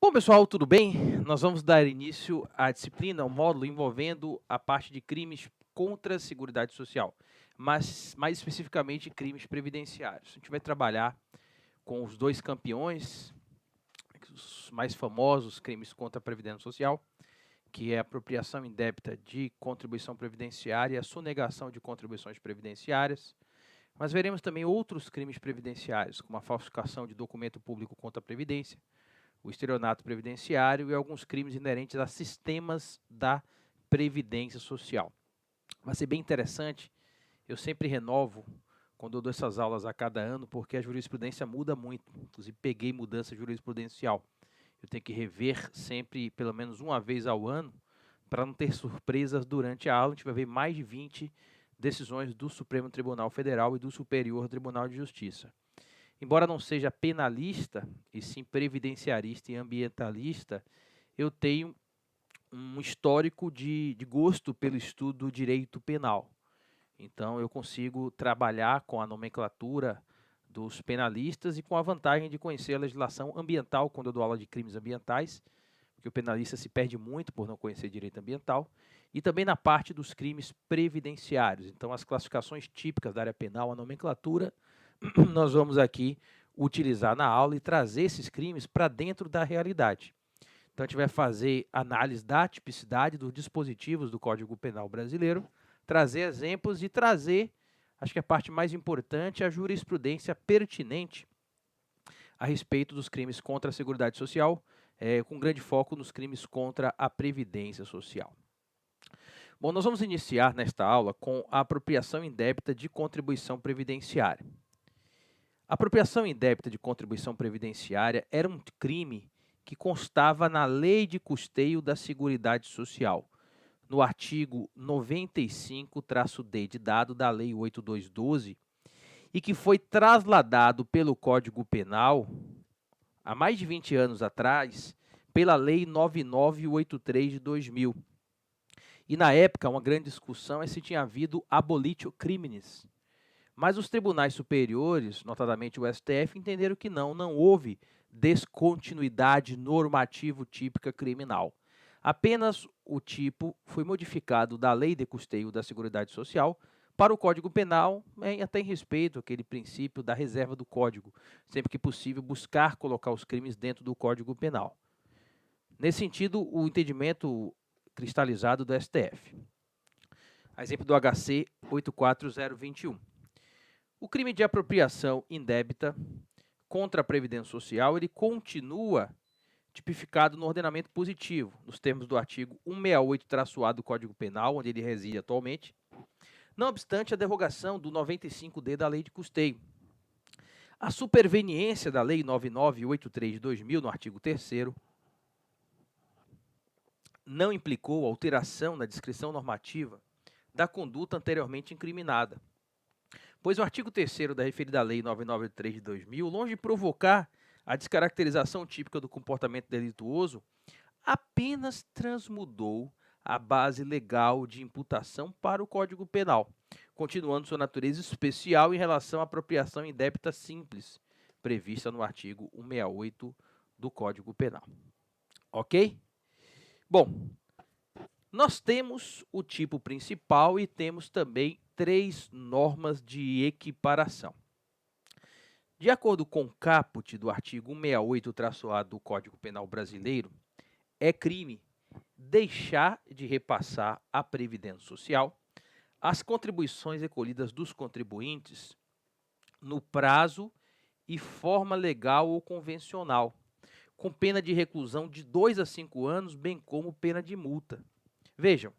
Bom, pessoal, tudo bem? Nós vamos dar início à disciplina, um módulo envolvendo a parte de crimes contra a Seguridade Social, mas mais especificamente crimes previdenciários. A gente vai trabalhar com os dois campeões, os mais famosos crimes contra a Previdência Social, que é a apropriação indébita de contribuição previdenciária e a sonegação de contribuições previdenciárias. Mas veremos também outros crimes previdenciários, como a falsificação de documento público contra a Previdência, o estelionato previdenciário e alguns crimes inerentes a sistemas da Previdência Social. Vai ser bem interessante, eu sempre renovo quando eu dou essas aulas a cada ano, porque a jurisprudência muda muito, inclusive peguei mudança jurisprudencial. Eu tenho que rever sempre, pelo menos uma vez ao ano, para não ter surpresas durante a aula. A gente vai ver mais de 20 decisões do Supremo Tribunal Federal e do Superior Tribunal de Justiça. Embora não seja penalista, e sim previdenciarista e ambientalista, eu tenho um histórico de gosto pelo estudo do direito penal. Então, eu consigo trabalhar com a nomenclatura dos penalistas e com a vantagem de conhecer a legislação ambiental quando eu dou aula de crimes ambientais, porque o penalista se perde muito por não conhecer direito ambiental, e também na parte dos crimes previdenciários. Então, as classificações típicas da área penal, a nomenclatura, nós vamos aqui utilizar na aula e trazer esses crimes para dentro da realidade. Então, a gente vai fazer análise da tipicidade dos dispositivos do Código Penal brasileiro, trazer exemplos e trazer, acho que a parte mais importante, a jurisprudência pertinente a respeito dos crimes contra a Seguridade Social, com grande foco nos crimes contra a Previdência Social. Bom, nós vamos iniciar nesta aula com a apropriação indébita de contribuição previdenciária. A apropriação indébita de contribuição previdenciária era um crime que constava na Lei de Custeio da Seguridade Social, no artigo 95-D de dado da Lei 8212, e que foi trasladado pelo Código Penal, há mais de 20 anos atrás, pela Lei 9983 de 2000. E na época, uma grande discussão é se tinha havido abolitio criminis. Mas os tribunais superiores, notadamente o STF, entenderam que não houve descontinuidade normativo típica criminal. Apenas o tipo foi modificado da Lei de Custeio da Seguridade Social para o Código Penal, até em respeito àquele princípio da reserva do Código, sempre que possível buscar colocar os crimes dentro do Código Penal. Nesse sentido, o entendimento cristalizado do STF. A exemplo do HC 84021. O crime de apropriação indébita contra a Previdência Social, ele continua tipificado no ordenamento positivo, nos termos do artigo 168-A do Código Penal, onde ele reside atualmente, não obstante a derrogação do 95-D da Lei de Custeio. A superveniência da Lei 9983 de 2000, no artigo 3º, não implicou alteração na descrição normativa da conduta anteriormente incriminada, pois o artigo 3º da referida Lei 993 de 2000, longe de provocar a descaracterização típica do comportamento delituoso, apenas transmudou a base legal de imputação para o Código Penal, continuando sua natureza especial em relação à apropriação indébita simples, prevista no artigo 168 do Código Penal. Ok? Bom, nós temos o tipo principal e temos também 3 normas de equiparação. De acordo com o caput do artigo 168-A do Código Penal Brasileiro, é crime deixar de repassar à Previdência Social as contribuições recolhidas dos contribuintes no prazo e forma legal ou convencional, com pena de reclusão de 2 a 5 anos, bem como pena de multa. Vejam,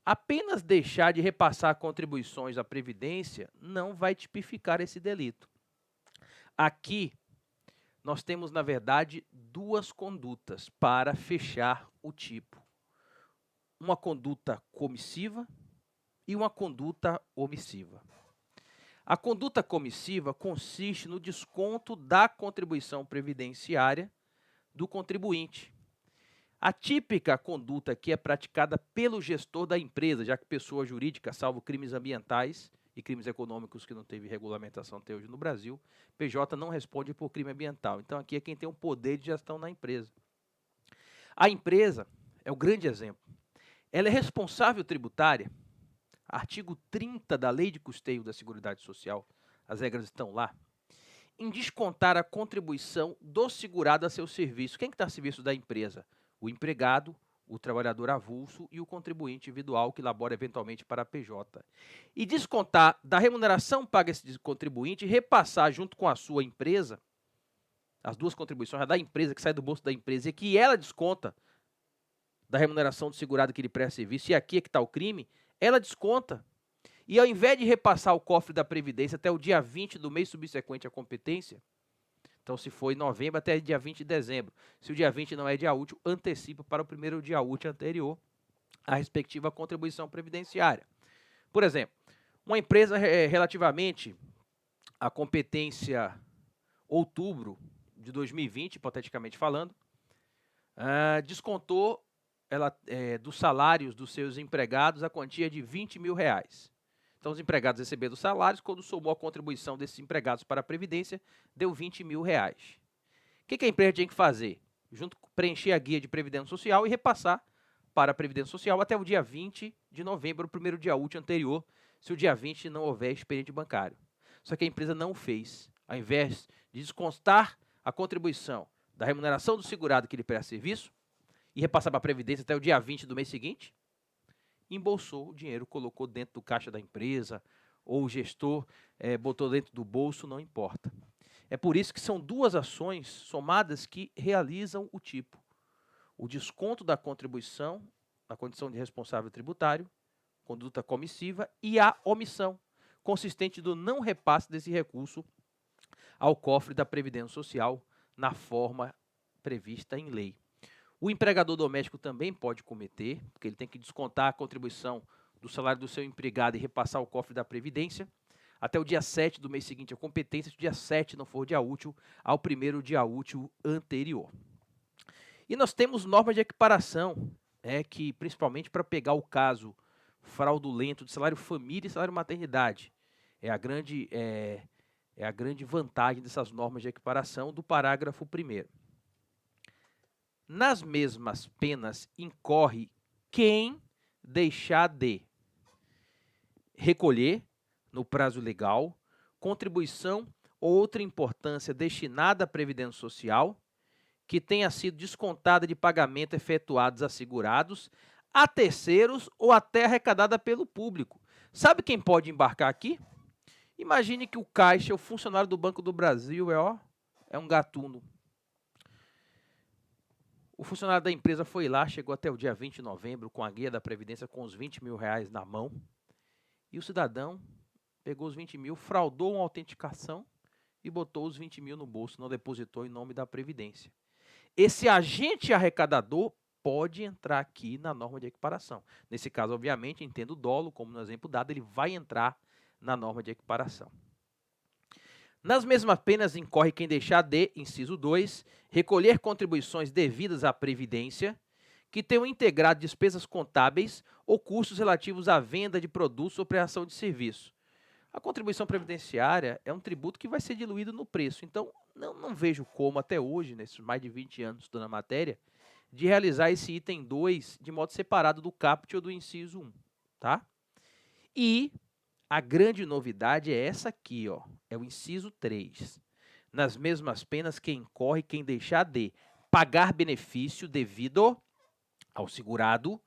apenas deixar de repassar contribuições à Previdência não vai tipificar esse delito. Aqui, nós temos, na verdade, 2 condutas para fechar o tipo. Uma conduta comissiva e uma conduta omissiva. A conduta comissiva consiste no desconto da contribuição previdenciária do contribuinte. A típica conduta aqui é praticada pelo gestor da empresa, já que pessoa jurídica, salvo crimes ambientais, e crimes econômicos que não teve regulamentação até hoje no Brasil, PJ não responde por crime ambiental. Então aqui é quem tem o poder de gestão na empresa. A empresa é o grande exemplo. Ela é responsável tributária, artigo 30 da Lei de Custeio da Seguridade Social, as regras estão lá, em descontar a contribuição do segurado a seu serviço. Quem que está a serviço da empresa? O empregado, o trabalhador avulso e o contribuinte individual que labora eventualmente para a PJ. E descontar da remuneração paga a esse contribuinte e repassar junto com a sua empresa, as duas contribuições da empresa, que sai do bolso da empresa e que ela desconta da remuneração do segurado que lhe presta serviço, e aqui é que está o crime, ela desconta. E ao invés de repassar o cofre da Previdência até o dia 20 do mês subsequente à competência, então se foi novembro até dia 20 de dezembro, se o dia 20 não é dia útil, antecipa para o primeiro dia útil anterior a respectiva contribuição previdenciária. Por exemplo, uma empresa relativamente à competência outubro de 2020, hipoteticamente falando, descontou dos salários dos seus empregados a quantia de R$20 mil. Então, os empregados receberam os salários, quando somou a contribuição desses empregados para a Previdência, deu R$20 mil. O que a empresa tinha que fazer? Preencher a guia de Previdência Social e repassar para a Previdência Social até o dia 20 de novembro, o primeiro dia útil anterior, se o dia 20 não houver expediente bancário. Só que a empresa não fez. Ao invés de descontar a contribuição da remuneração do segurado que lhe presta serviço e repassar para a Previdência até o dia 20 do mês seguinte, embolsou o dinheiro, colocou dentro do caixa da empresa, ou o gestor botou dentro do bolso, não importa. É por isso que são duas ações somadas que realizam o tipo. O desconto da contribuição, na condição de responsável tributário, conduta comissiva, e a omissão, consistente do não repasse desse recurso ao cofre da Previdência Social, na forma prevista em lei. O empregador doméstico também pode cometer, porque ele tem que descontar a contribuição do salário do seu empregado e repassar o cofre da Previdência até o dia 7 do mês seguinte à competência, se o dia 7 não for dia útil, ao primeiro dia útil anterior. E nós temos normas de equiparação, que principalmente para pegar o caso fraudulento de salário família e salário maternidade. É a grande vantagem dessas normas de equiparação do parágrafo 1º. Nas mesmas penas incorre quem deixar de recolher, no prazo legal, contribuição ou outra importância destinada à Previdência Social que tenha sido descontada de pagamento efetuados a segurados, a terceiros ou até arrecadada pelo público. Sabe quem pode embarcar aqui? Imagine que o caixa, o funcionário do Banco do Brasil, é um gatuno. O funcionário da empresa foi lá, chegou até o dia 20 de novembro com a guia da Previdência com os R$20 mil na mão. E o cidadão pegou os 20 mil, fraudou uma autenticação e botou os 20 mil no bolso, não depositou em nome da Previdência. Esse agente arrecadador pode entrar aqui na norma de equiparação. Nesse caso, obviamente, entendo o dolo, como no exemplo dado, ele vai entrar na norma de equiparação. Nas mesmas penas incorre quem deixar de, inciso 2, recolher contribuições devidas à Previdência que tenham integrado despesas contábeis ou custos relativos à venda de produtos ou prestação de serviço. A contribuição previdenciária é um tributo que vai ser diluído no preço, então não vejo como até hoje, nesses mais de 20 anos estudando a matéria, de realizar esse item 2 de modo separado do caput ou do inciso 1, tá? E a grande novidade é essa aqui, é o inciso 3. Nas mesmas penas quem incorre quem deixar de pagar benefício devido ao segurado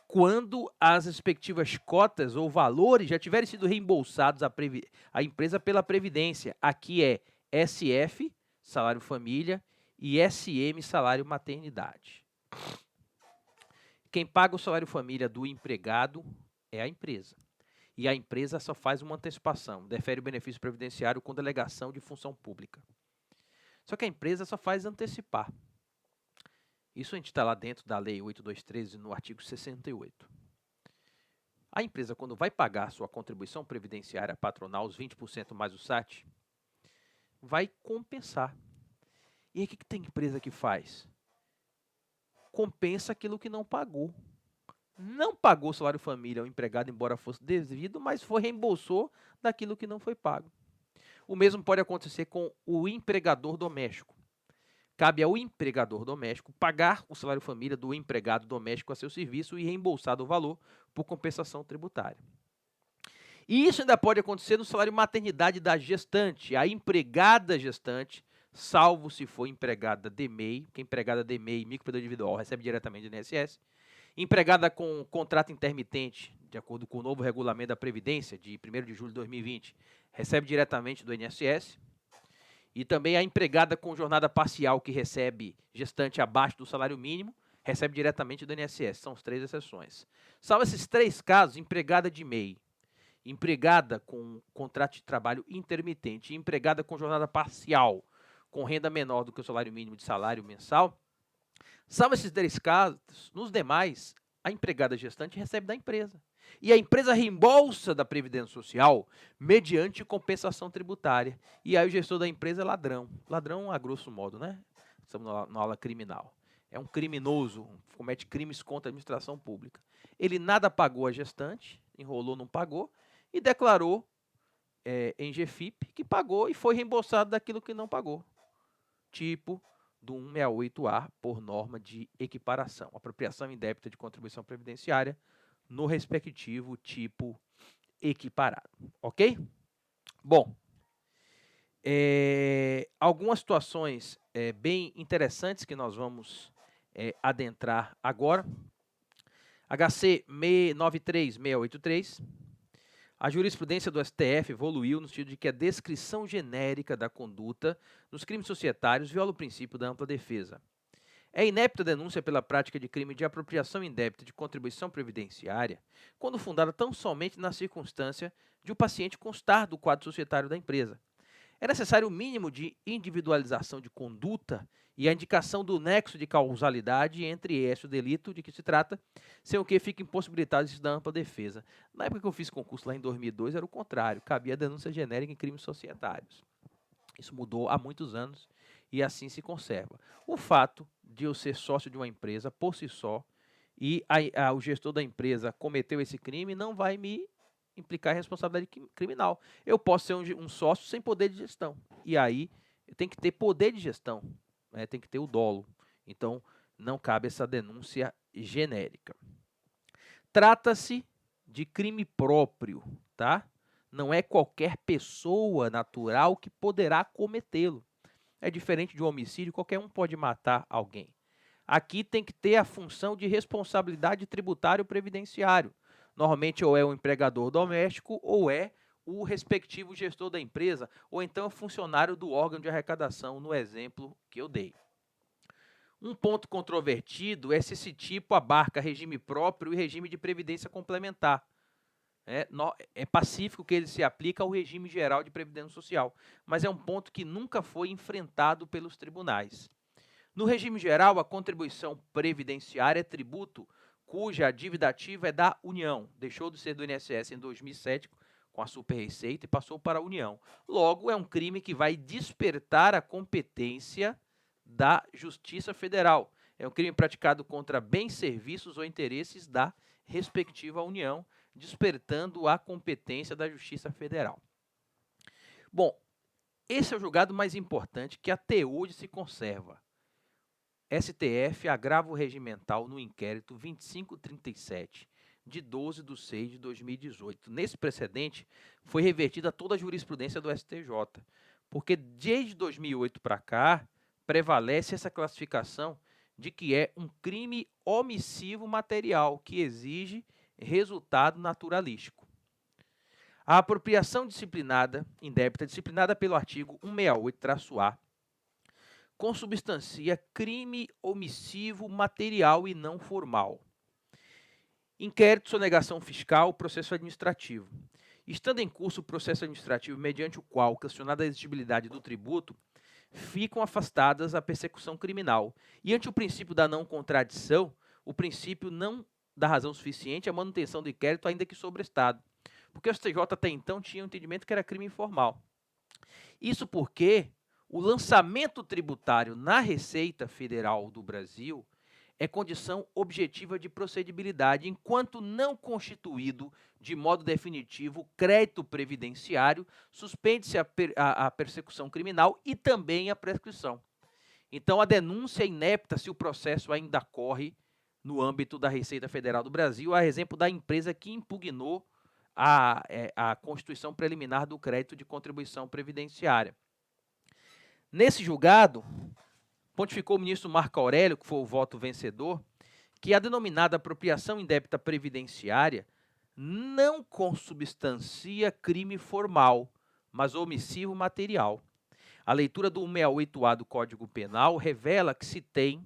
quando as respectivas cotas ou valores já tiverem sido reembolsados à empresa pela Previdência. Aqui é SF, salário família, e SM, salário maternidade. Quem paga o salário família do empregado é a empresa. E a empresa só faz uma antecipação, defere o benefício previdenciário com delegação de função pública. Só que a empresa só faz antecipar. Isso a gente está lá dentro da Lei 8.213, no artigo 68. A empresa, quando vai pagar sua contribuição previdenciária patronal, os 20% mais o SAT, vai compensar. E aí o que tem empresa que faz? Compensa aquilo que não pagou. não pagou o salário família ao empregado, embora fosse devido, mas reembolsou daquilo que não foi pago. O mesmo pode acontecer com o empregador doméstico. Cabe ao empregador doméstico pagar o salário família do empregado doméstico a seu serviço e reembolsar do valor por compensação tributária. E isso ainda pode acontecer no salário maternidade da gestante. A empregada gestante, salvo se for empregada DMEI, que empregada DMEI, microempreendedor individual, recebe diretamente do INSS. Empregada com contrato intermitente, de acordo com o novo regulamento da Previdência, de 1º de julho de 2020, recebe diretamente do INSS. E também a empregada com jornada parcial, que recebe gestante abaixo do salário mínimo, recebe diretamente do INSS. São as 3 exceções. Salvo esses 3 casos, empregada de MEI, empregada com contrato de trabalho intermitente e empregada com jornada parcial, com renda menor do que o salário mínimo de salário mensal, salvo esses 3 casos, nos demais, a empregada gestante recebe da empresa. E a empresa reembolsa da Previdência Social mediante compensação tributária. E aí o gestor da empresa é ladrão. Ladrão a grosso modo, né? Estamos na aula criminal. É um criminoso, comete crimes contra a administração pública. Ele nada pagou a gestante, enrolou, não pagou, e declarou em GFIP que pagou e foi reembolsado daquilo que não pagou. Tipo do 168A por norma de equiparação. Apropriação indébita de contribuição previdenciária no respectivo tipo equiparado. Ok? Bom, algumas situações bem interessantes que nós vamos adentrar agora. HC 93683. A jurisprudência do STF evoluiu no sentido de que a descrição genérica da conduta nos crimes societários viola o princípio da ampla defesa. É inépita a denúncia pela prática de crime de apropriação indébita de contribuição previdenciária, quando fundada tão somente na circunstância de o paciente constar do quadro societário da empresa. É necessário o mínimo de individualização de conduta e a indicação do nexo de causalidade entre esse e o delito de que se trata, sem o que fica impossibilitado de da ampla defesa. Na época que eu fiz concurso lá em 2002, era o contrário, cabia a denúncia genérica em crimes societários. Isso mudou há muitos anos e assim se conserva. O fato de eu ser sócio de uma empresa por si só e o gestor da empresa cometeu esse crime não vai me implicar em responsabilidade criminal. Eu posso ser um sócio sem poder de gestão. E aí tem que ter poder de gestão, né? Tem que ter o dolo. Então não cabe essa denúncia genérica. Trata-se de crime próprio, tá? Não é qualquer pessoa natural que poderá cometê-lo. É diferente de um homicídio, qualquer um pode matar alguém. Aqui tem que ter a função de responsabilidade tributário previdenciário. Normalmente ou é o empregador doméstico ou é o respectivo gestor da empresa, ou então o funcionário do órgão de arrecadação, no exemplo que eu dei. Um ponto controvertido é se esse tipo abarca regime próprio e regime de previdência complementar. É pacífico que ele se aplica ao regime geral de previdência social, mas é um ponto que nunca foi enfrentado pelos tribunais. No regime geral, a contribuição previdenciária é tributo cuja dívida ativa é da União. Deixou de ser do INSS em 2007 com a Superreceita e passou para a União. Logo, é um crime que vai despertar a competência da Justiça Federal. É um crime praticado contra bens, serviços ou interesses da respectiva União, despertando a competência da Justiça Federal. Bom, esse é o julgado mais importante que até hoje se conserva. STF, agravo regimental no inquérito 2537, de 12 de 6 de 2018. Nesse precedente, foi revertida toda a jurisprudência do STJ, porque desde 2008 para cá, prevalece essa classificação de que é um crime omissivo material, que exige resultado naturalístico. A apropriação disciplinada, indébita, disciplinada pelo artigo 168-A, consubstancia crime omissivo material e não formal. Inquérito, sonegação fiscal, processo administrativo. Estando em curso o processo administrativo mediante o qual, questionada a exigibilidade do tributo, ficam afastadas a persecução criminal. E ante o princípio da não contradição, o princípio não dá razão suficiente à manutenção do inquérito, ainda que sobrestado. Porque o STJ até então tinha um entendimento que era crime informal. Isso porque o lançamento tributário na Receita Federal do Brasil é condição objetiva de procedibilidade, enquanto não constituído de modo definitivo o crédito previdenciário, suspende-se a persecução criminal e também a prescrição. Então, a denúncia é inepta se o processo ainda corre no âmbito da Receita Federal do Brasil, a exemplo da empresa que impugnou a constituição preliminar do crédito de contribuição previdenciária. Nesse julgado, pontificou o ministro Marco Aurélio, que foi o voto vencedor, que a denominada apropriação indébita previdenciária não consubstancia crime formal, mas omissivo material. A leitura do 168-A do Código Penal revela que se tem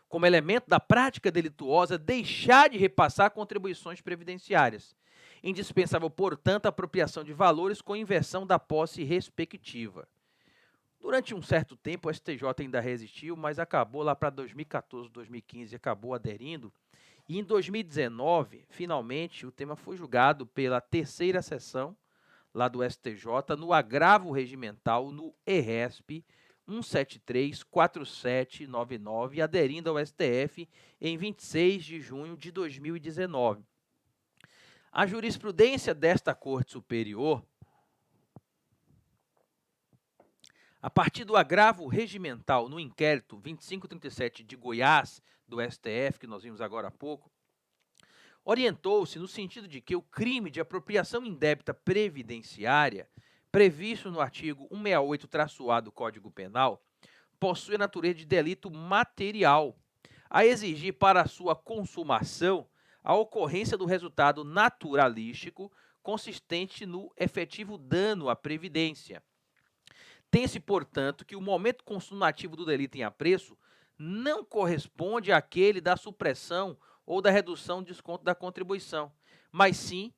como elemento da prática delituosa deixar de repassar contribuições previdenciárias. Indispensável, portanto, a apropriação de valores com inversão da posse respectiva. Durante um certo tempo, o STJ ainda resistiu, mas acabou lá para 2014, 2015, acabou aderindo. E em 2019, finalmente, o tema foi julgado pela terceira sessão lá do STJ no agravo regimental no ERESP 1734799, aderindo ao STF em 26 de junho de 2019. A jurisprudência desta Corte Superior, a partir do agravo regimental no inquérito 2537 de Goiás, do STF, que nós vimos agora há pouco, orientou-se no sentido de que o crime de apropriação indébita previdenciária, previsto no artigo 168-A do Código Penal, possui a natureza de delito material, a exigir para sua consumação a ocorrência do resultado naturalístico consistente no efetivo dano à Previdência. Tem-se, portanto, que o momento consumativo do delito em apreço não corresponde àquele da supressão ou da redução do desconto da contribuição, mas sim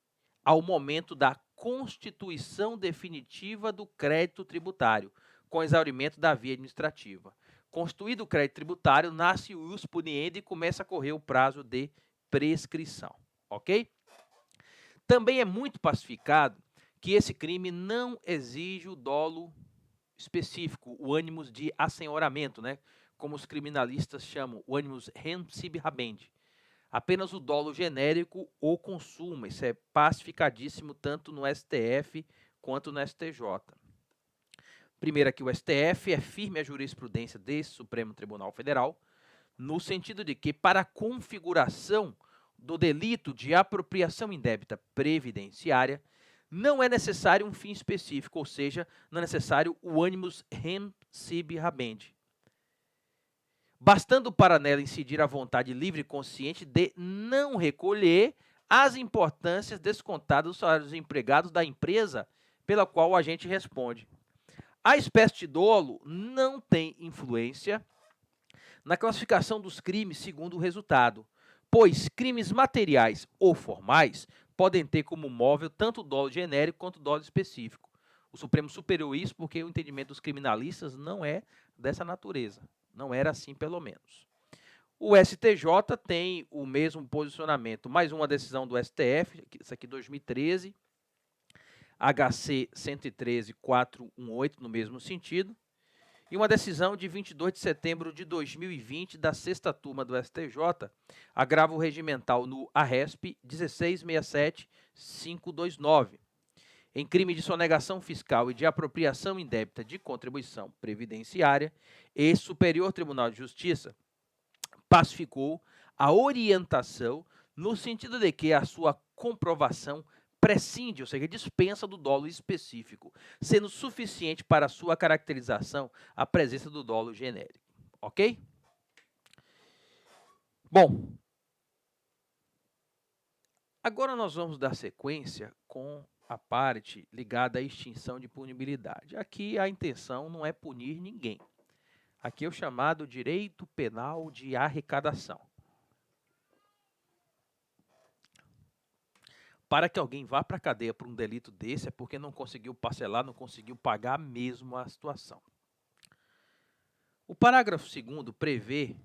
ao momento da constituição definitiva do crédito tributário, com exaurimento da via administrativa. Constituído o crédito tributário, nasce o ius puniendi e começa a correr o prazo de prescrição, ok? Também é muito pacificado que esse crime não exige o dolo específico, o ânimos de assenhoramento, né? Como os criminalistas chamam, o ânimos rem sibi habendi. Apenas o dolo genérico ou consumo. Isso é pacificadíssimo tanto no STF quanto no STJ. Primeiro aqui, o STF é firme a jurisprudência desse Supremo Tribunal Federal, no sentido de que, para a configuração do delito de apropriação indébita previdenciária, não é necessário um fim específico, ou seja, não é necessário o animus rem sibi habendi, bastando para nela incidir a vontade livre e consciente de não recolher as importâncias descontadas dos salários dos empregados da empresa pela qual o agente responde. A espécie de dolo não tem influência na classificação dos crimes segundo o resultado, pois crimes materiais ou formais podem ter como móvel tanto o dolo genérico quanto o dolo específico. O Supremo superou isso porque o entendimento dos criminalistas não é dessa natureza. Não era assim, pelo menos. O STJ tem o mesmo posicionamento. Mais uma decisão do STF, isso aqui 2013, HC 113.418, no mesmo sentido. E uma decisão de 22 de setembro de 2020 da sexta turma do STJ, agravo regimental no ARESP 1667529. Em crime de sonegação fiscal e de apropriação indébita de contribuição previdenciária, esse Superior Tribunal de Justiça pacificou a orientação no sentido de que a sua comprovação prescinde, ou seja, dispensa do dolo específico, sendo suficiente para sua caracterização a presença do dolo genérico. Ok? Bom, agora nós vamos dar sequência com a parte ligada à extinção de punibilidade. Aqui a intenção não é punir ninguém. Aqui é o chamado direito penal de arrecadação. Para que alguém vá para a cadeia por um delito desse é porque não conseguiu parcelar, não conseguiu pagar mesmo a situação. O parágrafo 2º prevê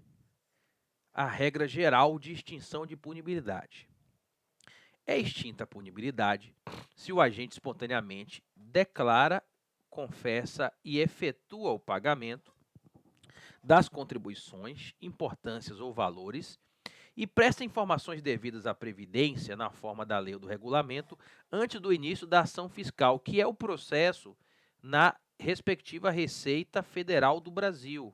a regra geral de extinção de punibilidade. É extinta a punibilidade se o agente espontaneamente declara, confessa e efetua o pagamento das contribuições, importâncias ou valores e presta informações devidas à Previdência, na forma da lei ou do regulamento, antes do início da ação fiscal, que é o processo na respectiva Receita Federal do Brasil.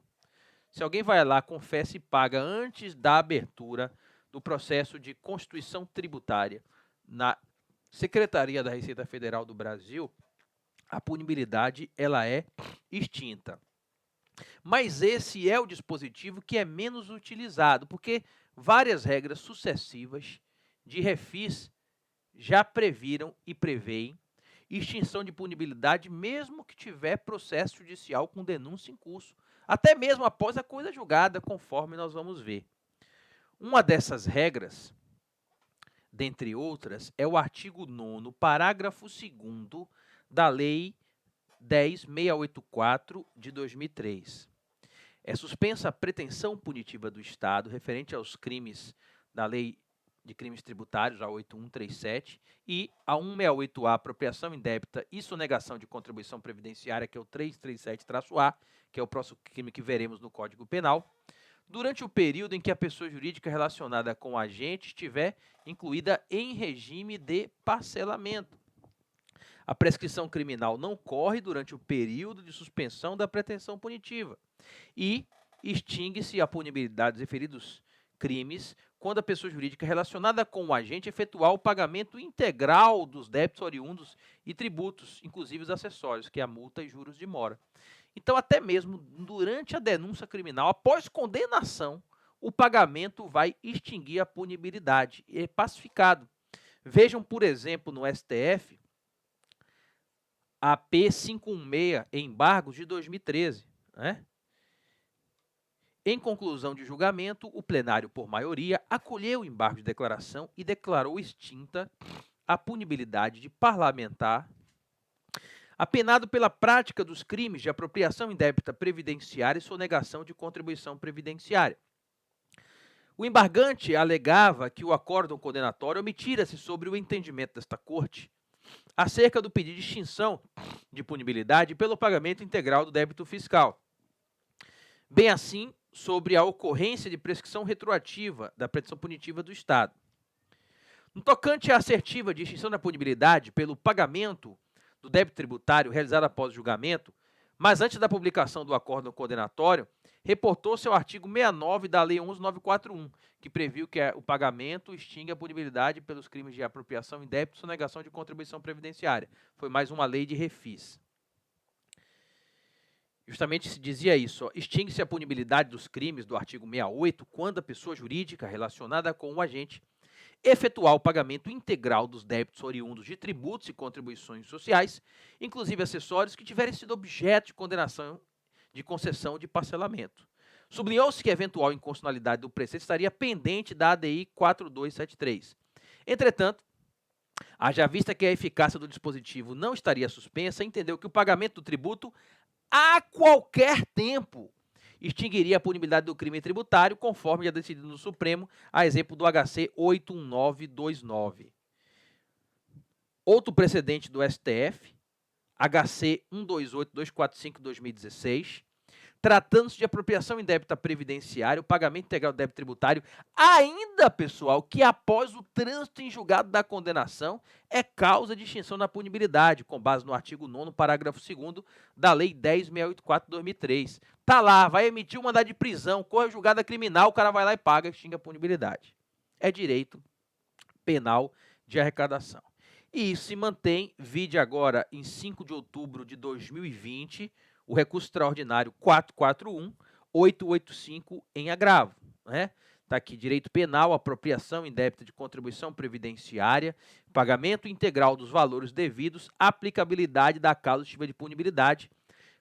Se alguém vai lá, confessa e paga antes da abertura do processo de constituição tributária na Secretaria da Receita Federal do Brasil, a punibilidade ela é extinta. Mas esse é o dispositivo que é menos utilizado, porque várias regras sucessivas de refis já previram e preveem extinção de punibilidade mesmo que tiver processo judicial com denúncia em curso, até mesmo após a coisa julgada, conforme nós vamos ver. Uma dessas regras, dentre outras, é o artigo 9º, parágrafo 2º da Lei 10.684 de 2003. É suspensa a pretensão punitiva do Estado referente aos crimes da Lei de Crimes Tributários, a 8137, e a 168A, apropriação indébita e sonegação de contribuição previdenciária, que é o 337-A, que é o próximo crime que veremos no Código Penal, durante o período em que a pessoa jurídica relacionada com o agente estiver incluída em regime de parcelamento. A prescrição criminal não corre durante o período de suspensão da pretensão punitiva e extingue-se a punibilidade dos referidos crimes quando a pessoa jurídica relacionada com o agente efetuar o pagamento integral dos débitos oriundos e tributos, inclusive os acessórios, que é a multa e juros de mora. Então, até mesmo durante a denúncia criminal, após condenação, o pagamento vai extinguir a punibilidade. É pacificado. Vejam, por exemplo, no STF, a P516, embargos de 2013, né? Em conclusão de julgamento, o plenário, por maioria, acolheu o embargo de declaração e declarou extinta a punibilidade de parlamentar apenado pela prática dos crimes de apropriação indébita previdenciária e sonegação de contribuição previdenciária. O embargante alegava que o acórdão condenatório omitira-se sobre o entendimento desta Corte acerca do pedido de extinção de punibilidade pelo pagamento integral do débito fiscal. Bem assim, sobre a ocorrência de prescrição retroativa da pretensão punitiva do Estado. No tocante à assertiva de extinção da punibilidade pelo pagamento do débito tributário realizado após o julgamento, mas antes da publicação do acórdão condenatório, reportou-se ao artigo 69 da Lei 11.941, que previu que o pagamento extingue a punibilidade pelos crimes de apropriação indébita e sonegação de contribuição previdenciária. Foi mais uma lei de refis. Justamente se dizia isso, extingue-se a punibilidade dos crimes do artigo 68 quando a pessoa jurídica relacionada com o agente efetuar o pagamento integral dos débitos oriundos de tributos e contribuições sociais, inclusive acessórios que tiverem sido objeto de condenação de concessão de parcelamento. Sublinhou-se que a eventual inconstitucionalidade do preceito estaria pendente da ADI 4273. Entretanto, haja vista que a eficácia do dispositivo não estaria suspensa, entendeu que o pagamento do tributo a qualquer tempo extinguiria a punibilidade do crime tributário, conforme já decidido no Supremo, a exemplo do HC 81929. Outro precedente do STF, HC 128245-2016, tratando-se de apropriação indébita previdenciária, o pagamento integral do débito tributário, ainda, pessoal, que após o trânsito em julgado da condenação, é causa de extinção da punibilidade, com base no artigo 9º, parágrafo 2º da Lei 10.684 de 2003. Tá lá, vai emitir um mandado de prisão, corre julgada criminal, o cara vai lá e paga, extingue a punibilidade. É direito penal de arrecadação. E isso se mantém, vide agora, em 5 de outubro de 2020, o recurso extraordinário 441-885 em agravo. Né? Está aqui, direito penal, apropriação indébita de contribuição previdenciária, pagamento integral dos valores devidos, aplicabilidade da causa de punibilidade,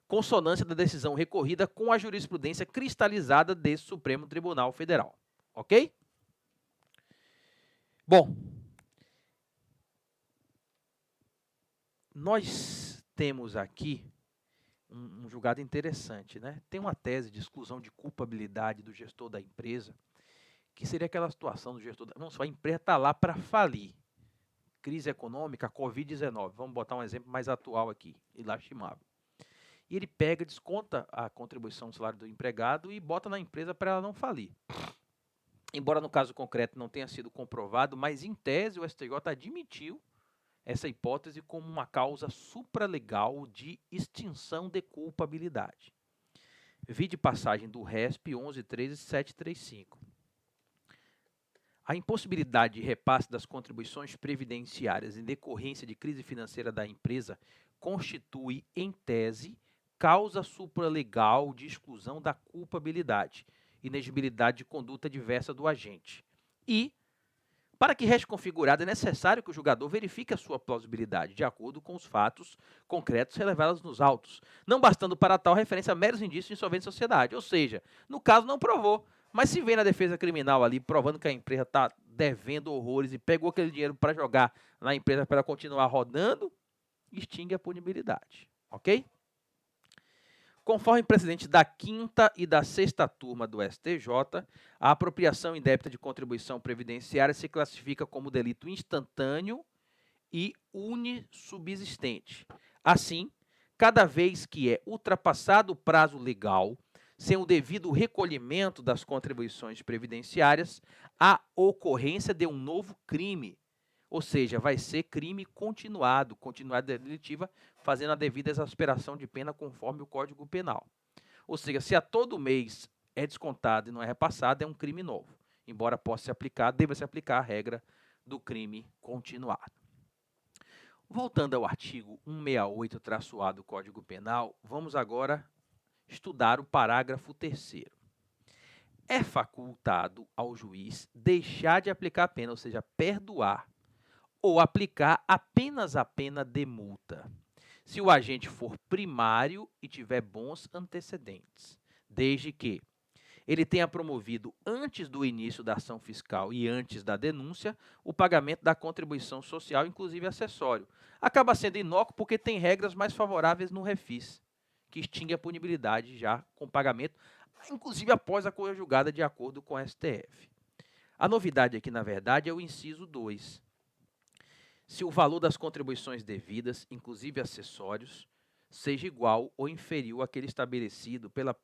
consonância da decisão recorrida com a jurisprudência cristalizada desse Supremo Tribunal Federal. Ok? Bom, nós temos aqui um julgado interessante, né? Tem uma tese de exclusão de culpabilidade do gestor da empresa, que seria aquela situação do gestor, vamos falar, a empresa está lá para falir, crise econômica, Covid-19, vamos botar um exemplo mais atual aqui, e lastimável. e ele pega, desconta a contribuição do salário do empregado e bota na empresa para ela não falir. Embora no caso concreto não tenha sido comprovado, mas em tese o STJ admitiu essa hipótese como uma causa supralegal de extinção de culpabilidade. Vide passagem do RESP 11.13.735. A impossibilidade de repasse das contribuições previdenciárias em decorrência de crise financeira da empresa constitui, em tese, causa supralegal de exclusão da culpabilidade, inexigibilidade de conduta diversa do agente. E, para que reste configurado, é necessário que o julgador verifique a sua plausibilidade de acordo com os fatos concretos relevados nos autos, não bastando para tal referência a meros indícios de insolvente sociedade. Ou seja, no caso não provou, mas se vem na defesa criminal ali provando que a empresa está devendo horrores e pegou aquele dinheiro para jogar na empresa para continuar rodando, extingue a punibilidade, ok? Conforme precedente da 5ª e da 6ª turma do STJ, a apropriação indébita de contribuição previdenciária se classifica como delito instantâneo e unissubsistente. Assim, cada vez que é ultrapassado o prazo legal, sem o devido recolhimento das contribuições previdenciárias, há ocorrência de um novo crime, ou seja, vai ser crime continuada delitiva, fazendo a devida exasperação de pena conforme o Código Penal. Ou seja, se a todo mês é descontado e não é repassado, é um crime novo. Embora possa se aplicar, deva se aplicar a regra do crime continuado. Voltando ao artigo 168-A do Código Penal, vamos agora estudar o parágrafo 3º. É facultado ao juiz deixar de aplicar a pena, ou seja, perdoar, ou aplicar apenas a pena de multa, se o agente for primário e tiver bons antecedentes, desde que ele tenha promovido antes do início da ação fiscal e antes da denúncia o pagamento da contribuição social, inclusive acessório. Acaba sendo inócuo porque tem regras mais favoráveis no refis, que extingue a punibilidade já com pagamento, inclusive após a coisa julgada de acordo com o STF. A novidade aqui, na verdade, é o inciso 2. Se o valor das contribuições devidas, inclusive acessórios, seja igual ou inferior àquele estabelecido pela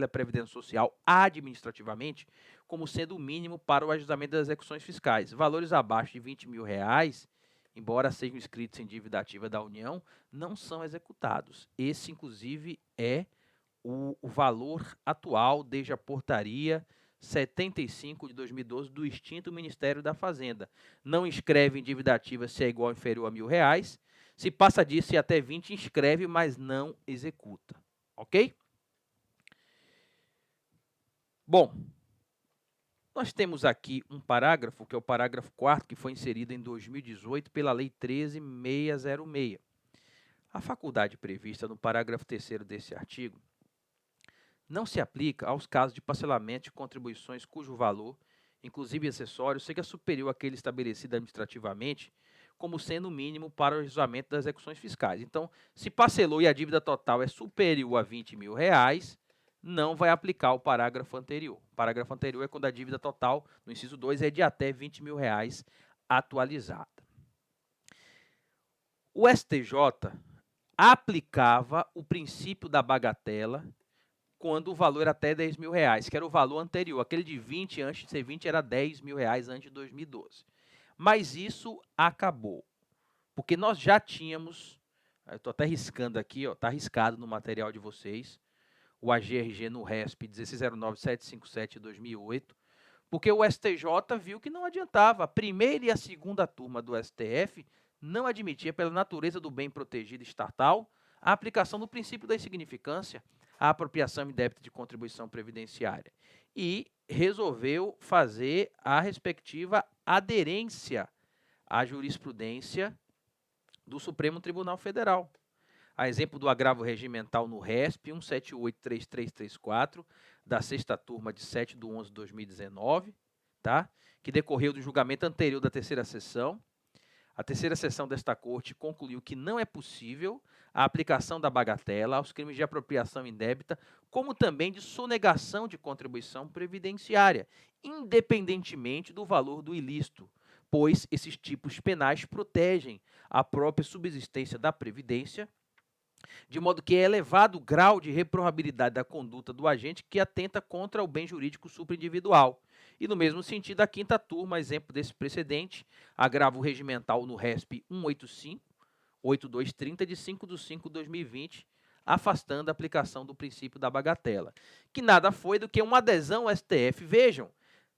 Previdência Social administrativamente, como sendo o mínimo para o ajustamento das execuções fiscais. Valores abaixo de R$20.000, embora sejam inscritos em dívida ativa da União, não são executados. Esse, inclusive, é o valor atual desde a portaria 75 de 2012 do extinto Ministério da Fazenda. Não inscreve em dívida ativa se é igual ou inferior a R$1.000. Se passa disso e até 20, inscreve, mas não executa. Ok? Bom, nós temos aqui um parágrafo, que é o parágrafo 4º, que foi inserido em 2018 pela Lei 13.606. A faculdade prevista no parágrafo 3º desse artigo não se aplica aos casos de parcelamento de contribuições cujo valor, inclusive acessórios, seja superior àquele estabelecido administrativamente, como sendo o mínimo para o ajustamento das execuções fiscais. Então, se parcelou e a dívida total é superior a R$20.000, não vai aplicar o parágrafo anterior. O parágrafo anterior é quando a dívida total, no inciso 2, é de até R$20.000 atualizada. O STJ aplicava o princípio da bagatela quando o valor era até R$10.000, que era o valor anterior. Aquele de 20, antes de ser 20, era R$10.000 antes de 2012. Mas isso acabou, porque nós já tínhamos, eu estou até riscando aqui, está riscado no material de vocês, o AGRG no RESP 1609.757 de 2008, porque o STJ viu que não adiantava. A primeira e a segunda turma do STF não admitia, pela natureza do bem protegido estatal, a aplicação do princípio da insignificância, a apropriação indébita de contribuição previdenciária, e resolveu fazer a respectiva aderência à jurisprudência do Supremo Tribunal Federal. A exemplo do agravo regimental no RESP 1783334, da 6ª turma de 7 de 11 de 2019, tá? Que decorreu do julgamento anterior da 3ª sessão. A 3ª sessão desta Corte concluiu que não é possível a aplicação da bagatela aos crimes de apropriação indébita, como também de sonegação de contribuição previdenciária, independentemente do valor do ilícito, pois esses tipos penais protegem a própria subsistência da Previdência de modo que é elevado o grau de reprovabilidade da conduta do agente que atenta contra o bem jurídico supraindividual. E no mesmo sentido, a quinta turma, exemplo desse precedente, agravo regimental no RESP 185, 8230 de 5/5/2020, afastando a aplicação do princípio da bagatela, que nada foi do que uma adesão ao STF. Vejam,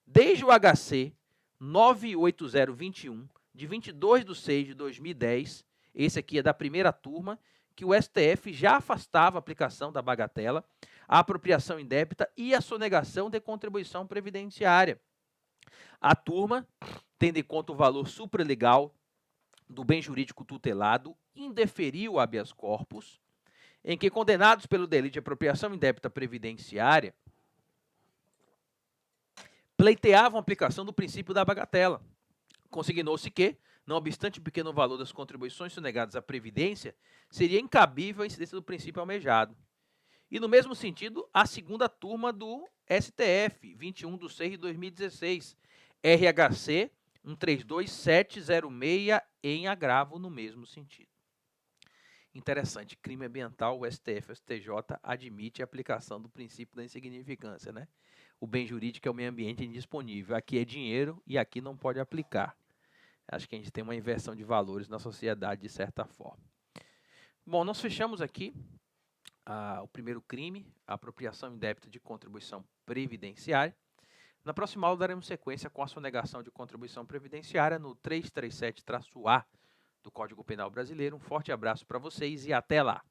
desde o HC 98021, de 22/6/2010, esse aqui é da primeira turma, que o STF já afastava a aplicação da bagatela, a apropriação indébita e a sonegação de contribuição previdenciária. A turma, tendo em conta o valor supralegal do bem jurídico tutelado, indeferiu o habeas corpus, em que condenados pelo delito de apropriação indébita previdenciária pleiteavam a aplicação do princípio da bagatela. Consignou-se que, não obstante o pequeno valor das contribuições sonegadas à Previdência, seria incabível a incidência do princípio almejado. E, no mesmo sentido, a segunda turma do STF, 21/6/2016, RHC 132706, em agravo no mesmo sentido. Interessante, crime ambiental, o STF e o STJ admite a aplicação do princípio da insignificância, né? O bem jurídico é o meio ambiente indisponível. Aqui é dinheiro e aqui não pode aplicar. Acho que a gente tem uma inversão de valores na sociedade, de certa forma. Bom, nós fechamos aqui o primeiro crime, a apropriação indébita de contribuição previdenciária. Na próxima aula daremos sequência com a sonegação de contribuição previdenciária no 337-A do Código Penal Brasileiro. Um forte abraço para vocês e até lá!